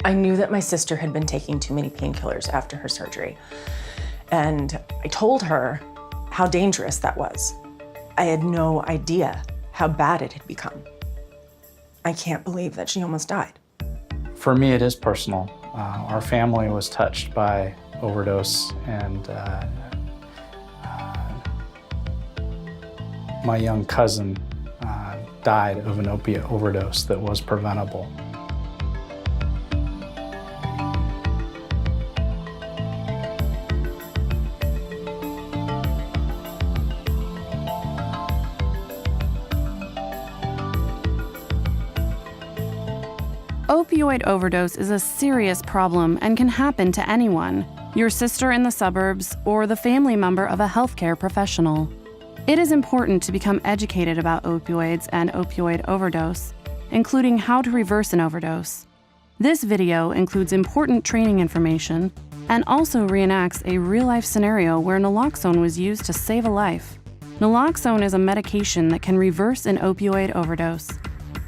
I knew that my sister had been taking too many painkillers after her surgery. And I told her how dangerous that was. I had no idea how bad it had become. I can't believe that she almost died. For me, it is personal. Our family was touched by overdose, and my young cousin died of an opiate overdose that was preventable. Opioid overdose is a serious problem and can happen to anyone, your sister in the suburbs or the family member of a healthcare professional. It is important to become educated about opioids and opioid overdose, including how to reverse an overdose. This video includes important training information and also reenacts a real-life scenario where naloxone was used to save a life. Naloxone is a medication that can reverse an opioid overdose.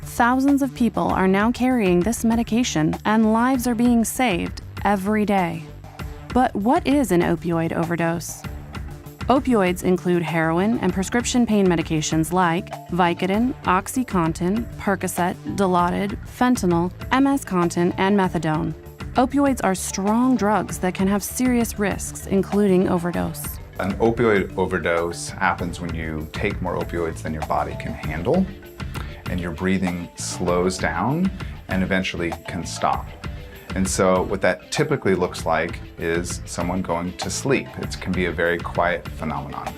Thousands of people are now carrying this medication and lives are being saved every day. But what is an opioid overdose? Opioids include heroin and prescription pain medications like Vicodin, OxyContin, Percocet, Dilaudid, fentanyl, MS-Contin, and methadone. Opioids are strong drugs that can have serious risks, including overdose. An opioid overdose happens when you take more opioids than your body can handle, and your breathing slows down and eventually can stop. And so what that typically looks like is someone going to sleep. It can be a very quiet phenomenon.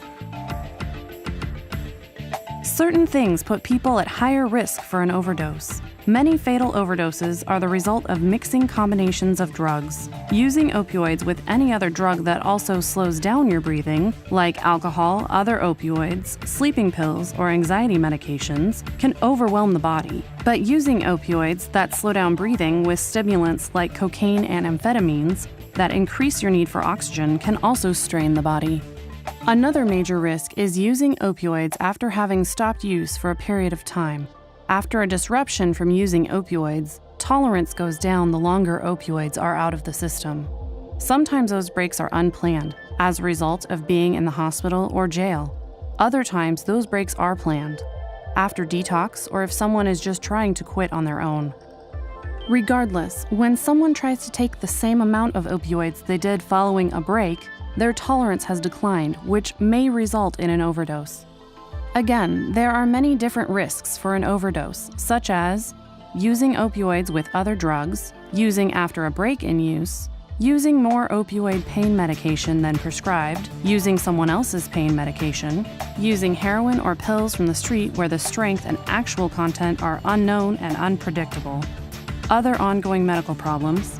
Certain things put people at higher risk for an overdose. Many fatal overdoses are the result of mixing combinations of drugs. Using opioids with any other drug that also slows down your breathing, like alcohol, other opioids, sleeping pills, or anxiety medications, can overwhelm the body. But using opioids that slow down breathing with stimulants like cocaine and amphetamines that increase your need for oxygen can also strain the body. Another major risk is using opioids after having stopped use for a period of time. After a disruption from using opioids, tolerance goes down the longer opioids are out of the system. Sometimes those breaks are unplanned, as a result of being in the hospital or jail. Other times, those breaks are planned, after detox or if someone is just trying to quit on their own. Regardless, when someone tries to take the same amount of opioids they did following a break, their tolerance has declined, which may result in an overdose. Again, there are many different risks for an overdose, such as using opioids with other drugs, using after a break in use, using more opioid pain medication than prescribed, using someone else's pain medication, using heroin or pills from the street where the strength and actual content are unknown and unpredictable, other ongoing medical problems,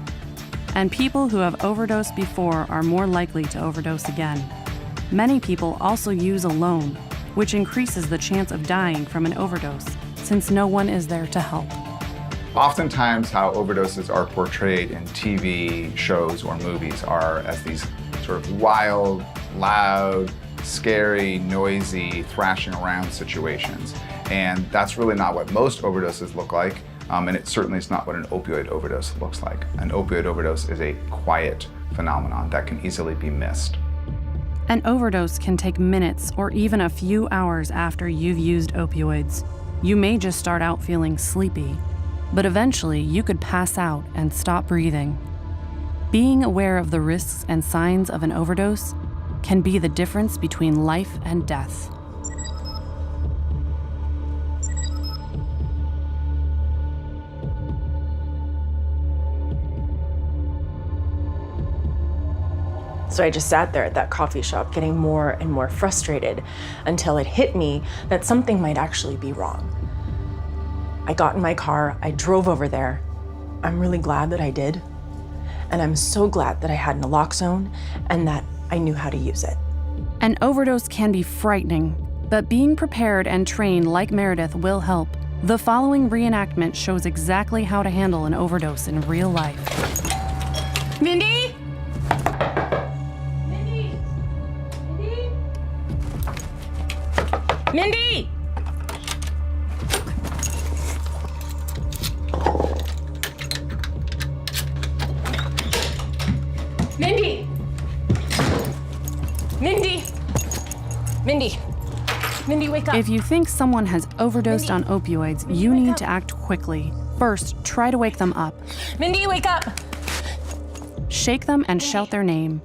and people who have overdosed before are more likely to overdose again. Many people also use alone, which increases the chance of dying from an overdose, since no one is there to help. Oftentimes how overdoses are portrayed in TV shows or movies are as these sort of wild, loud, scary, noisy, thrashing around situations. And that's really not what most overdoses look like, and it certainly is not what an opioid overdose looks like. An opioid overdose is a quiet phenomenon that can easily be missed. An overdose can take minutes or even a few hours after you've used opioids. You may just start out feeling sleepy, but eventually you could pass out and stop breathing. Being aware of the risks and signs of an overdose can be the difference between life and death. So I just sat there at that coffee shop getting more and more frustrated until it hit me that something might actually be wrong. I got in my car, I drove over there. I'm really glad that I did. And I'm so glad that I had naloxone and that I knew how to use it. An overdose can be frightening, but being prepared and trained like Meredith will help. The following reenactment shows exactly how to handle an overdose in real life. Mindy? Mindy! Mindy! Mindy! Mindy, wake up. If you think someone has overdosed on opioids, you need to act quickly. First, try to wake them up. Mindy, wake up! Shake them and shout their name.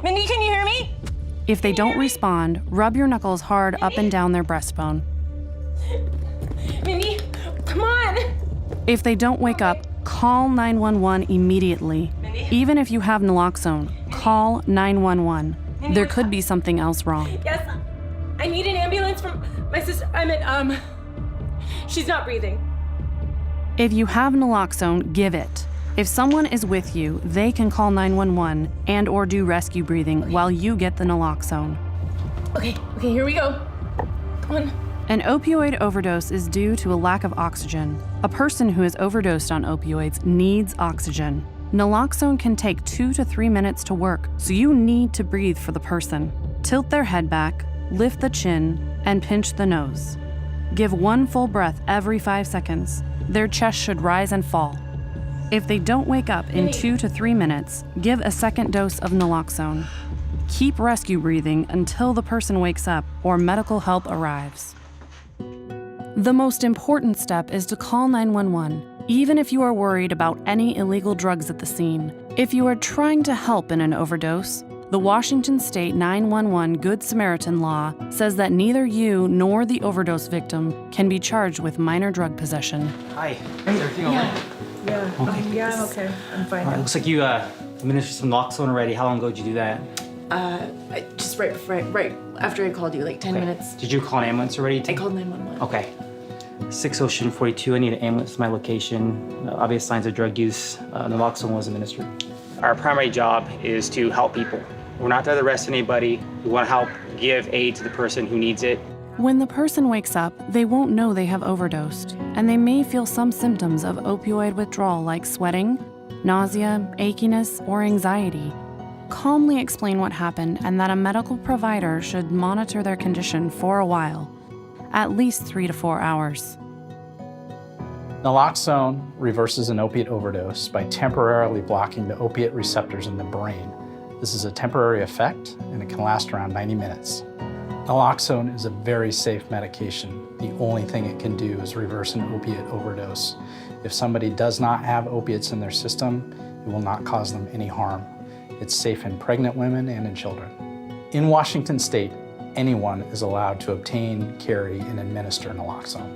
Mindy, can you hear me? If they don't respond, rub your knuckles hard up and down their breastbone. Mindy, come on! If they don't wake up, call 911 immediately. Even if you have naloxone, call 911. There could be something else wrong. Yes, I need an ambulance from my sister. She's not breathing. If you have naloxone, give it. If someone is with you, they can call 911 and or do rescue breathing while you get the naloxone. Okay, here we go. Come on. An opioid overdose is due to a lack of oxygen. A person who is overdosed on opioids needs oxygen. Naloxone can take 2 to 3 minutes to work, so you need to breathe for the person. Tilt their head back, lift the chin, and pinch the nose. Give 1 full breath every 5 seconds. Their chest should rise and fall. If they don't wake up in 2 to 3 minutes, give a second dose of naloxone. Keep rescue breathing until the person wakes up or medical help arrives. The most important step is to call 911, even if you are worried about any illegal drugs at the scene. If you are trying to help in an overdose, the Washington State 911 Good Samaritan law says that neither you nor the overdose victim can be charged with minor drug possession. Hi. Is everything all right? Yeah, I'm okay. I'm fine. All right, looks like you administered some Naloxone already. How long ago did you do that? Just right after I called you, like 10 minutes. Did you call an ambulance already? I called 911. Okay. 6 Ocean 42, I need an ambulance to my location. Obvious signs of drug use. Naloxone was administered. Our primary job is to help people. We're not there to arrest anybody. We want to help give aid to the person who needs it. When the person wakes up, they won't know they have overdosed, and they may feel some symptoms of opioid withdrawal like sweating, nausea, achiness, or anxiety. Calmly explain what happened and that a medical provider should monitor their condition for a while, at least 3 to 4 hours. Naloxone reverses an opiate overdose by temporarily blocking the opiate receptors in the brain. This is a temporary effect, and it can last around 90 minutes. Naloxone is a very safe medication. The only thing it can do is reverse an opiate overdose. If somebody does not have opiates in their system, it will not cause them any harm. It's safe in pregnant women and in children. In Washington State, anyone is allowed to obtain, carry, and administer naloxone.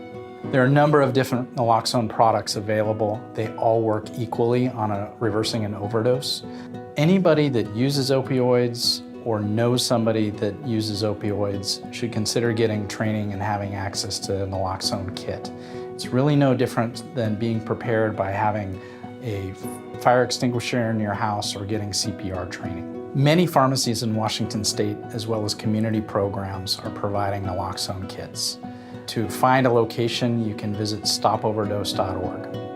There are a number of different naloxone products available. They all work equally on reversing an overdose. Anybody that uses opioids or knows somebody that uses opioids should consider getting training and having access to a naloxone kit. It's really no different than being prepared by having a fire extinguisher in your house or getting CPR training. Many pharmacies in Washington State, as well as community programs, are providing naloxone kits. To find a location, you can visit stopoverdose.org.